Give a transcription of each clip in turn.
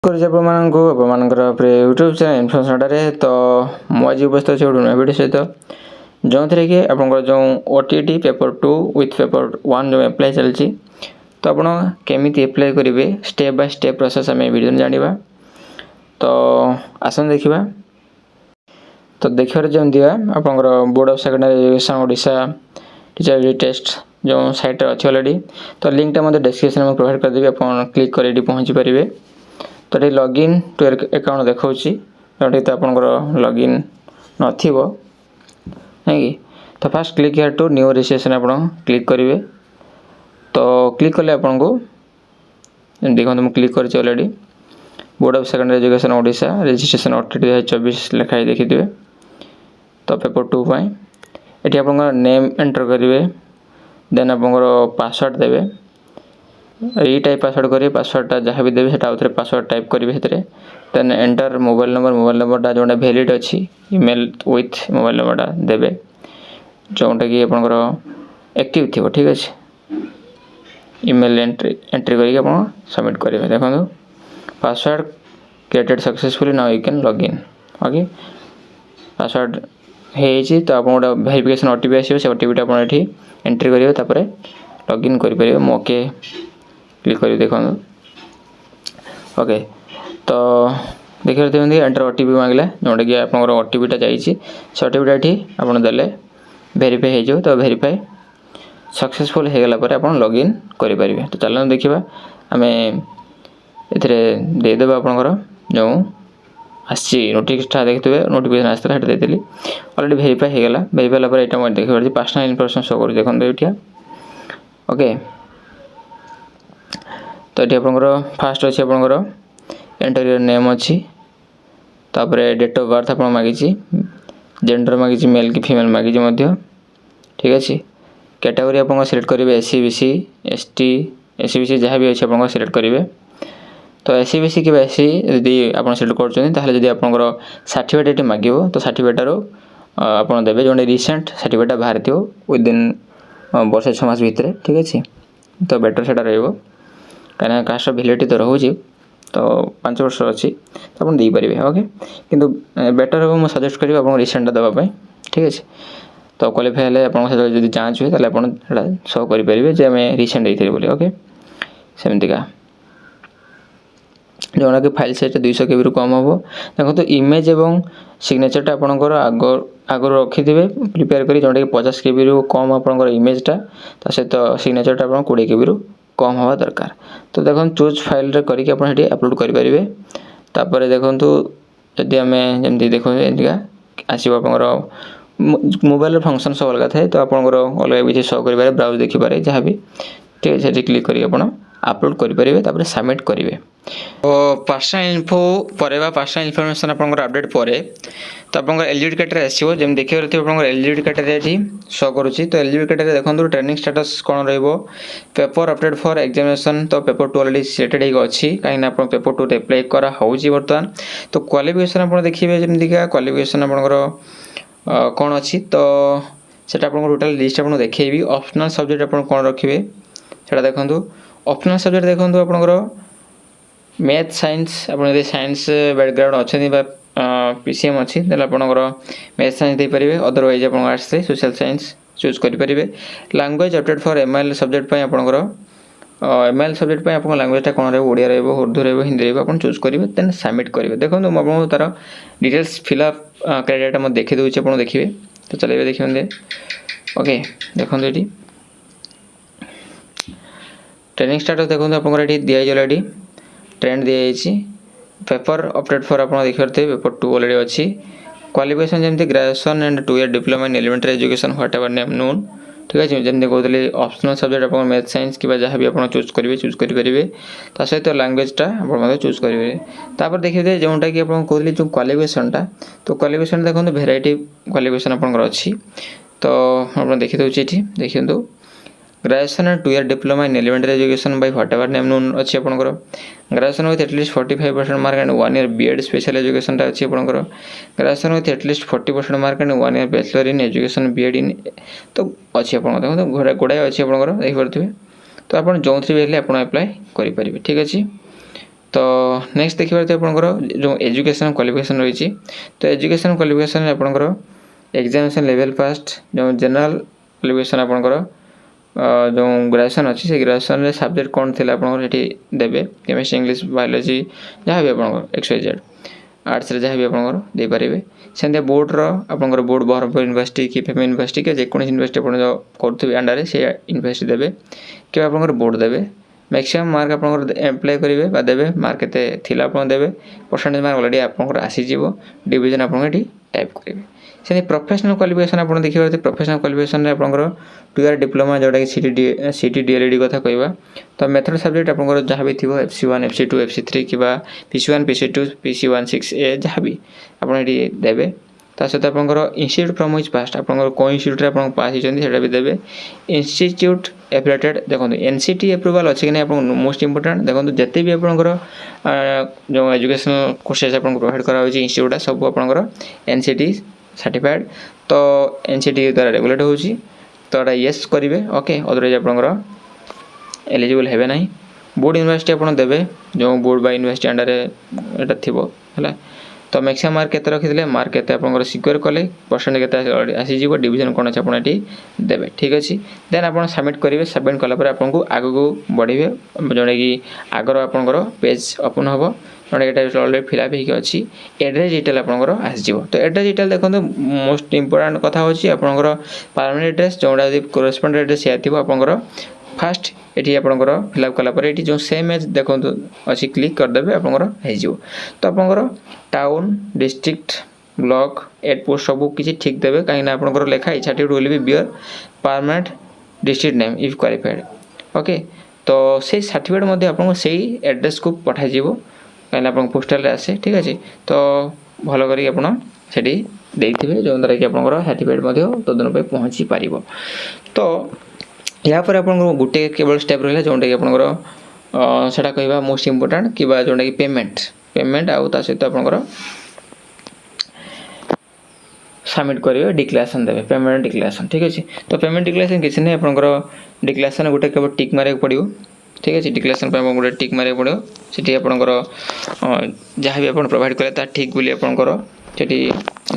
YouTube channel information डारे तो मुझे उपस्थित अच्छे गोटे वीडियो सहित जो थे कि आप जो ओटीटी पेपर 2 विथ पेपर 1 जो एप्लाई चलती तो आप केमी एप्लाई करेंगे स्टेप बाय स्टेप प्रोसेस आम वीडियो जाना तो आसन देखा तो देखिए जमी आप board of secondary education Odisha teacher test जो साइट अच्छी ऑलरेडी तो लिंकटा मतलब डिस्क्रिप्शन में प्रोवाइड करदेवी आप क्लिक कर पहुँची पारे तो ये लॉगिन टू अकाउंट देखा जोटी तो आप लॉगिन नथिबो नहीं तो first click here to new registration आप क्लिक करेंगे तो क्लिक कले आपन को देखो मुझे क्लिक कर already board of secondary education Odisha registration OTT 2024 लिखाई देखिए तो पेपर 2 ये आप नेम एंटर करेंगे देन आप पासवर्ड देवे ई टाइप पासवर्ड करेंगे पासवर्डटा जहाँ भी देवे आउे पासवर्ड टाइप करेंगे देन एंटर मोबाइल नंबरटा जोटा वैलिड अच्छी ईमेल विथ मोबाइल नंबरटा देवे जोटा कि आपंकर एक्टिव थी ठीक अच्छे ईमेल एंट्री करके आप सबमिट करेंगे देखो password created successfully now you can log in okay password है तो आप वेरिफिकेशन ओटीपी आसो से ओटीपीटा आप एंट्री करेंगे लॉग इन करेंगे ओके क्लिक कर देखो ओके तो देखिए एंटर ओटीपी मांगला जोटा कि आप ओटीपीटा जाइए से ओटीपीटा ये आप देले वेरीफाई हो तो वेरीफाई सक्सेसफुल हो गला आप लॉग इन करेंगे तो चलो देखा आम ये देदेव आपंकर जो आसी नोटिफिकेशन देखिए नोटिफिकेशन आसता है देदेली ऑलरेडी वेरीफाई हो गला वेरीफाई यहाँ देखिए पर्सनल इनफॉरमेशन शो कर देखो ये ओके तो ये आप फास्ट अच्छे आपंकर एंटर योर नेम अच्छी तापर डेट ऑफ बर्थ आप मागी जेंडर मागी मेल कि फीमेल मागी ठीक अच्छे कैटेगरी आप सिलेक्ट करेंगे SC BC ST SC BC जहाँ भी अच्छे आप सिलेक्ट करेंगे तो एससी बीसी कि एससी यदि आप सिलेक्ट कर आपंकर सर्टिफिकेट मांगे तो सर्टिफिकेटार आप देवे जो रिसेंट सर्टिफिकेट बाहर थो विदिन वर्ष 6 मास भितर ठीक अच्छे तो बेटर से कहीं कास्ट वैलिडिटी तो रोचे तो 5 वर्ष अच्छी तो आप देपारे ओके किंतु बेटर हम सजेस्ट करी आप रिसेंटा देवाई ठीक अच्छे तो क्वालिफाई हेल्ले आप जाँच हुए आप शो करेंगे जे आम रिसेंट देते बोले ओके सेमतिका जोटा कि फाइल साइज 200 KB रु कम हम देखो तो इमेज एवं सिग्नेचरटा आपंकर आगर रखी थे प्रिपेयर कर जोटा कि 50 KB रु कम आपंकर इमेजटा सहित सिग्नेचरटा आप 20 KB रु कम हवा दरकार तो देखो चूज फाइल रे करके आप अपलोड करेंगे तापर देखो जदि आम जमी देखो आसो आप मोबाइल फंक्शन सब अलग थाए तो आपंकर अलग किसी शो करेंगे ब्राउज देखिपारे जहाँ भी ठीक है क्लिक करके आप अपलोड करेंगे सबमिट करेंगे तो पर्सनल इनफो पर पर्सनल इनफॉरमेशन आपंकर अपडेट पर तो आप एलिजिबिलिटी क्राइटेरिया आसो जब देखिए आप एलिजिबिलिटी क्राइटेरिया शो करुँची तो एलिजिबिलिटी क्राइटेरिया देखो ट्रेनिंग स्टेटस कौन पेपर अपडेट फॉर एग्जामिनेशन तो पेपर 2 ऑलरेडी सिलेक्टेड होगी कहीं आप पेपर 2 अप्लाई करा बर्तमान तो क्वालिफिकेशन आप देखिए जमीका क्वालिफिकेशन आपंकर कौन अच्छी तो सेटा आप टोटाल लिस्ट आप देखी ऑप्शनल सब्जेक्ट आप कौन रखिए से देखो ऑप्शनल सब्जेक्ट देखो आपंकर मैथ साइंस आप साइंस बैकग्राउंड अच्छा पीसीएम अच्छी आपंकर मैथ साइंस दे पारे अदरवाइज आप आर्ट्स सोशल साइंस चूज करेंगे language update for MIL subject आपंकर एमआईएल सब्जेक्ट आप लैंग्वेजटा कौन रहा उर्दू हिंदी आप चूज करेंगे देन सबमिट करेंगे देखो मुझे तार डिटेल्स फिलअप क्राइटेरिया मैं देखी दूसरी आप देखिए तो चलिए देखिए ओके देखो ये ट्रेनिंग स्टाटस देखो आप दिखाई already trend the paper update for आप देखिए पेपर 2 ऑलरेडी अच्छी क्वालिफिकेशन जमी graduation and 2 year diploma in elementary education what ever name known ठीक अच्छे जमी कहते ऑप्शनल सब्जेक्ट आप मैथ साइंस कि जहाँ भी आप चूज करेंगे ता सहित लैंग्वेजटा आप चूज करेंगे तापर देखिए जोटा कि आप कहते जो क्वालिफिकेशनटा तो क्वालिफिकेशन देखो भेराइटी क्वालिफिकेशन आपंकर अच्छी तो आप देखी दूसरी ये देखिए graduation and 2 year diploma in elementary education by whatever name known अच्छी आपंकर graduation with at least 45% mark and 1 year BEd special education अच्छी आपंकर graduation with at least 40% mark and 1 year bachelor in education BEd इन तो अच्छी आप देखो गुड़ाए अच्छी आपंकर देखिए तो आप जो भी हेल्ले आप अप्लाई करेंगे ठीक अच्छे तो नेक्स्ट देखिए जो एजुकेशन क्वालिफिकेशन रही तो एजुकेशन क्वालिफिकेशन आपंकर एग्जामिनेशन लेवल पास जो जनरल क्वालिफिकेशन आपंकर जो ग्रेजुएशन अच्छी से ग्रेजुएशन सब्जेक्ट कौन थी आपठी देवे केमिस्ट्री इंग्लिश बायोलोजी जहाँ भी आप XYZ आर्ट्स जहाँ भी आपंकर सेमती बोर्डर आपंकर बोर्ड बरहमपुर यूनिवर्सिटी कि फेम यूनिवर्सिटी कि जेको यूनिवर्सिटी आप करेंगे अंडर से यूनिवर्सिटी देवे कि आपंकर बोर्ड देवे मैक्सिमम मार्क आप एप्लाय करेंगे देवे मार्क के देवे परसेंटेज मार्क अलरेडी आप आसीज डिविजन आप टाइप करेंगे से प्रोफेशनल क्वालिफिकेशन आप देखिए प्रोफेशनल क्वालिफिकेशन आपंकर 2 year डिप्लोमा जोटा कि CT DLED कथा कहवा तो मेथड सब्जेक्ट आपंकर जहाँ भी थी FC1 FC2 FC3 कि PC1 PC2 PC16A जहाँ भी आप देवे ता सहित आपंकर इंस्टीट्यूट फ्रॉम व्हिच पास आपंकर को इंस्टीट्यूट आप पास होती भी देवे इंस्टीट्यूट एफिलिएटेड देखो NCT अप्रूवल अच्छे कि नहीं मोस्ट इंपोर्टेंट देखो जिते भी आपंकर जो एजुकेशनल कोर्सेज आप प्रोवाइड करा इंस्टीट्यूट सब आपंकर NCT सर्टिफाइड तो NCT द्वारा रेगुलेट होची तो येस करेंगे ओके अदरवाइज आपंकर एलिजिबल हेबे नहीं बोर्ड यूनिवर्सिटी आप देवे जो बोर्ड बा यूनिवर्सिटी अंडर एटा थिबो हला तो मैक्सिमम मार्क केते रखिले मार्क केते आपंकर सिक्योर कले परसेंट केते आसीजिवो डिवीजन कोन अछि आपण एटी देवे ठीक अछि देन आपण सबमिट करेंगे सबमिट कला पर आपनको आगो बढ़िबे जोने कि आगर आपंकर पेज ओपन होबो जोने एटा ऑलरेडी फिलअप हेकि अछि एड्रेस डिटेल आपंकर आसीजिवो तो एड्रेस डिटेल देखो मोस्ट इंपोर्टेंट कथा होछि आपंकर परमानेंट एड्रेस जोडा करेस्पोंड एड्रेस याथिबो आपंकर फास्ट ये आपंकर फिलअप कलापर ये जो सेम एज देखो अच्छी क्लिक करदे आपंकर हो तो आपंकर टाउन डिस्ट्रिक्ट ब्लॉक एड पोस्ट सब किसी ठीक देवे कहीं आपंकर लिखाई certificate will be bear permanent district name if qualified okay तो से सर्टिफिकेट मध्य आपको से एड्रेस को पठाई कहीं आप पोस्टाल आसे ठीक अच्छे तो भल करी देते जो द्वारा कि आपंकर सर्टिफिकेट तदन पे पहुँची पार तो या पर आपन गोटे केवल स्टेप रहा जोटा कि आपंकर सेटा कहवा मोस्ट इंपोर्टेंट कि जोटा कि पेमेंट आउ ता सहित आपंकर सबमिट करेंगे डिक्लेरेशन देवे पेमेंट डिक्लेरेशन ठीक अच्छे तो पेमेंट डिक्लेरेशन किसी नहीं आपंकर डिक्लेरेशन गोटे केवल टिक मारे पड़ो ठीक अच्छे डिक्लेरेशन गोटे टिक मारे पड़ो से आपंकर जहाँ भी आप प्रोवाइड करें ठीक बोली आपंकर से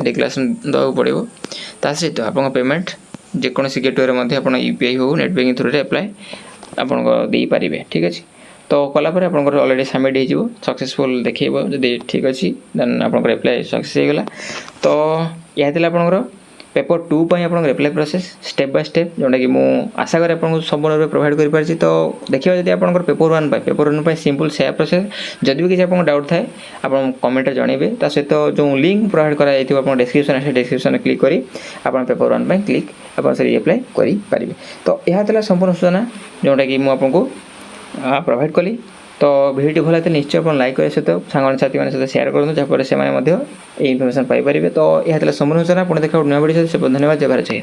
डिक्लेरेशन देवा पड़ो ता सहित आप पेमेंट जेकोसी गेटवे आप UPI हो नेट बैंकिंग थ्रू एप्लाय आप पारे ठीक अच्छे तो कलापर आप अलरेडी सबमिट हो सक्सेसफुल देखो जब ठीक अच्छे देन आप एप्लाय सक्सेस होगा तो यह आपंकर पेपर 2 आप apply process step by step जोटा कि मुझे आशा करें आपको सब प्रोवाइड कर तो देखिए जब आप पेपर 1 सिंपल से प्रोसेस जब भी किसी आप डाउट थाए आप कमेंट जनइबे ता सहित जो लिंक प्रोवाइड कर डिस्क्रिप्शन डिस्क्रिप्शन क्लिक करी आप पेपर 1 क्लिक आप एप्लाय करें तो यह संपूर्ण सूचना जोटा कि मुझे प्रोवाइड कली तो वीडियो भल लगे निश्चय आप लाइक करें सहित सांग साथी मैंने सहित शेयर करूँ जहाँपर से इनफर्मेशन पाइपर तो यह संपूर्ण सूचना पुणी देखा नुआ वीडियो से धन्यवाद जय भारत जय।